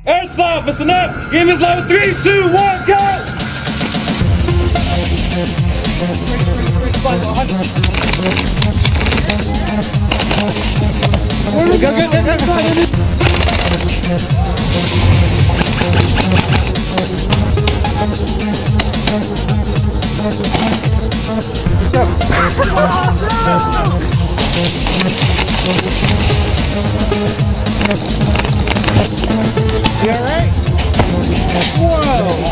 Airsoft, listen up! Game is level 3, 2, 1, go! You alright? Whoa!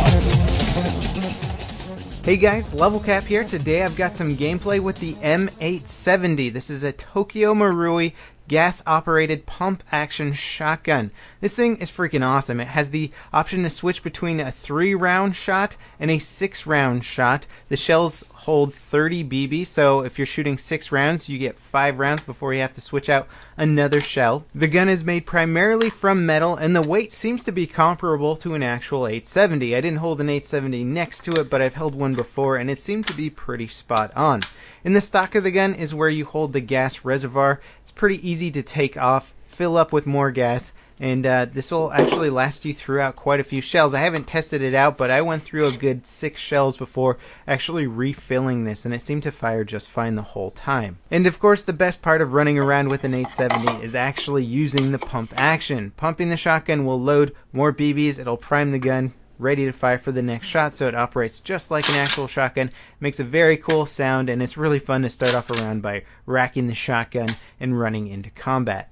Hey guys, Level Cap here. Today I've got some gameplay with the M870. This is a Tokyo Marui gas-operated pump-action shotgun. This thing is freaking awesome. It has the option to switch between a 3-round shot and a 6-round shot. The shells hold 30 BB, so if you're shooting 6 rounds, you get 5 rounds before you have to switch out another shell. The gun is made primarily from metal, and the weight seems to be comparable to an actual 870. I didn't hold an 870 next to it, but I've held one before, and it seemed to be pretty spot on. In the stock of the gun is where you hold the gas reservoir. It's pretty easy to take off, fill up with more gas, and this will actually last you throughout quite a few shells. I haven't tested it out, but I went through a good 6 shells before actually refilling this, and it seemed to fire just fine the whole time. And of course, the best part of running around with an 870 is actually using the pump action. Pumping the shotgun will load more BBs, it'll prime the gun, ready to fire for the next shot, so it operates just like an actual shotgun. Makes a very cool sound, and it's really fun to start off a round by racking the shotgun and running into combat.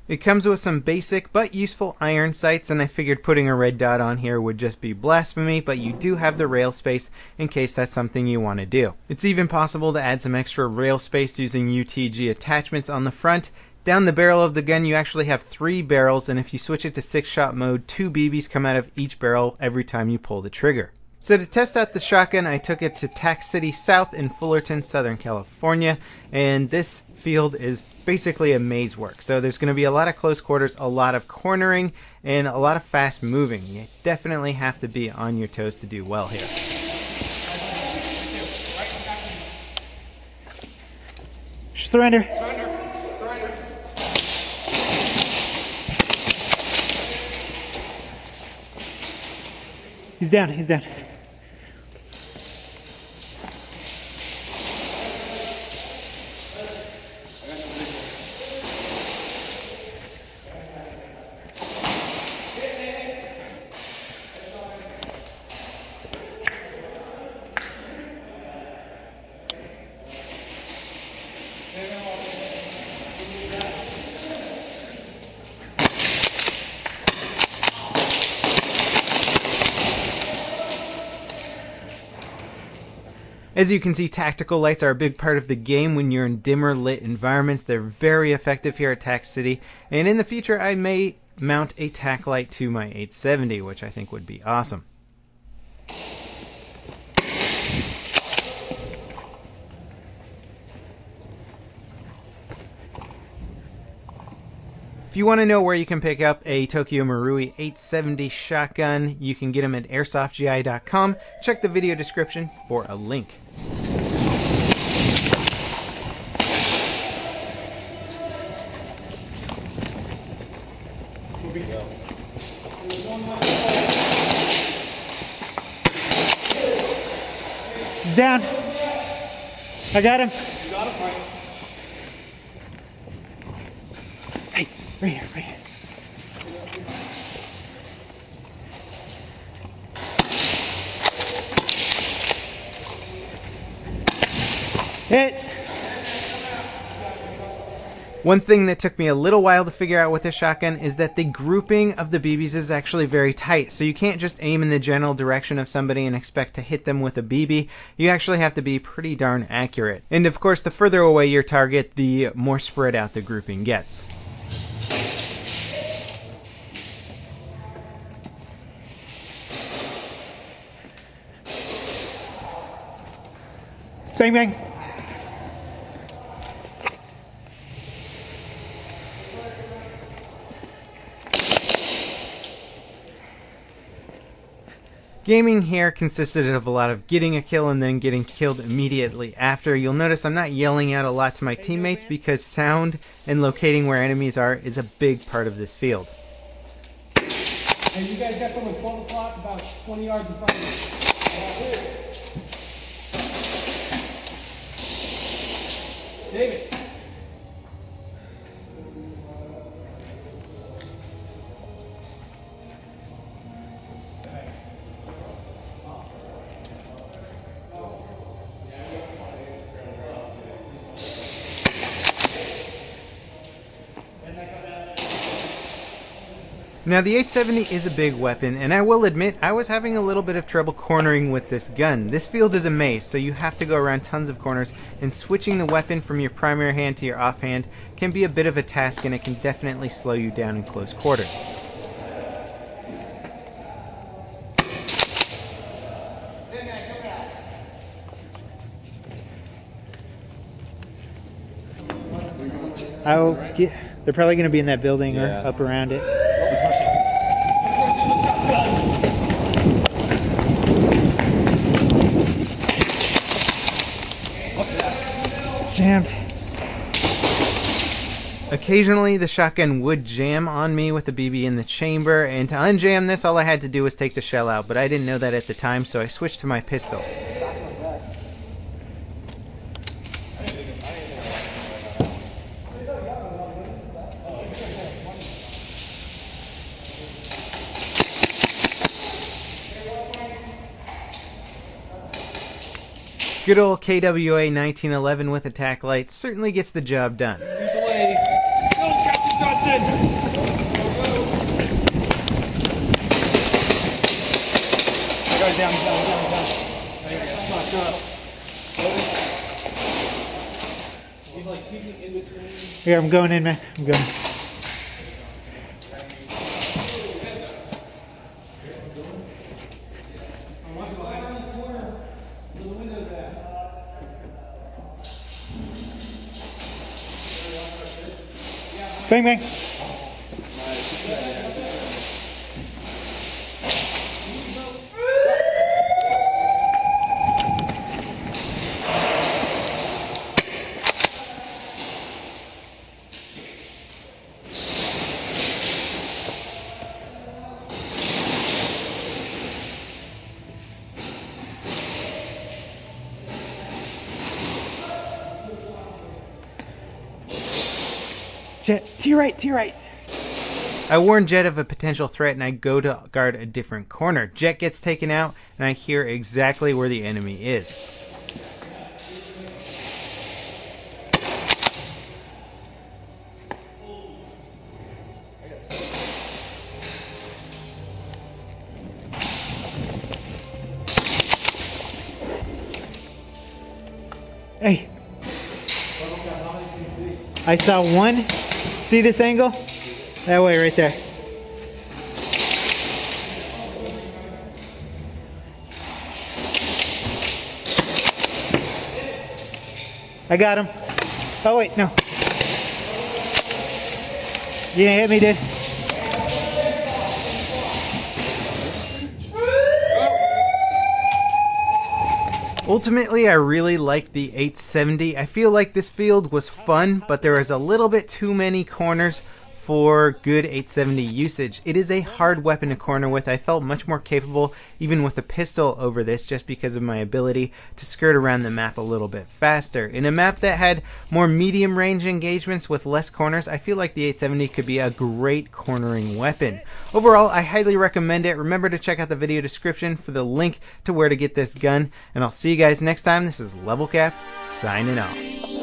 It comes with some basic but useful iron sights, and I figured putting a red dot on here would just be blasphemy, but you do have the rail space in case that's something you want to do. It's even possible to add some extra rail space using UTG attachments on the front. Down the barrel of the gun you actually have 3 barrels, and if you switch it to 6-shot mode, 2 BBs come out of each barrel every time you pull the trigger. So to test out the shotgun, I took it to Tax City South in Fullerton, Southern California, and this field is basically a maze work. So there's going to be a lot of close quarters, a lot of cornering, and a lot of fast moving. You definitely have to be on your toes to do well here. Surrender. He's down, he's down. As you can see, tactical lights are a big part of the game when you're in dimmer lit environments. They're very effective here at Tax City, and in the future I may mount a tac light to my 870, which I think would be awesome. If you want to know where you can pick up a Tokyo Marui 870 shotgun, you can get them at airsoftgi.com. Check the video description for a link. He's down. I got him. You got him, right? Hey, right here, right here. Hit. One thing that took me a little while to figure out with this shotgun is that the grouping of the BBs is actually very tight, so you can't just aim in the general direction of somebody and expect to hit them with a BB. You actually have to be pretty darn accurate. And of course, the further away your target, the more spread out the grouping gets. Bang, bang. Gaming here consisted of a lot of getting a kill and then getting killed immediately after. You'll notice I'm not yelling out a lot to my teammates because sound and locating where enemies are is a big part of this field. Hey, you guys got someone 12 o'clock, about 20 yards in front of you. David. Now the 870 is a big weapon, and I will admit I was having a little bit of trouble cornering with this gun. This field is a maze, so you have to go around tons of corners, and switching the weapon from your primary hand to your offhand can be a bit of a task, and it can definitely slow you down in close quarters. They're probably going to be in that building or up around it. Jammed. Occasionally the shotgun would jam on me with the BB in the chamber, and to unjam this all I had to do was take the shell out, but I didn't know that at the time, so I switched to my pistol. Good old KWA 1911 with attack light certainly gets the job done. Go, Captain Johnson! Go down. He's like peeking in between. Here, I'm going in, man. I'm going. Bang, bang. Jet, to your right, to your right. I warn Jet of a potential threat and I go to guard a different corner. Jet gets taken out and I hear exactly where the enemy is. Hey. I saw one. See this angle? That way, right there. I got him. Oh wait, no. You didn't hit me, dude. Ultimately, I really liked the 870. I feel like this field was fun, but there was a little bit too many corners for good 870 usage. It is a hard weapon to corner with. I felt much more capable even with a pistol over this just because of my ability to skirt around the map a little bit faster. In a map that had more medium range engagements with less corners, I feel like the 870 could be a great cornering weapon. Overall, I highly recommend it. Remember to check out the video description for the link to where to get this gun, and I'll see you guys next time. This is Level Cap, signing off.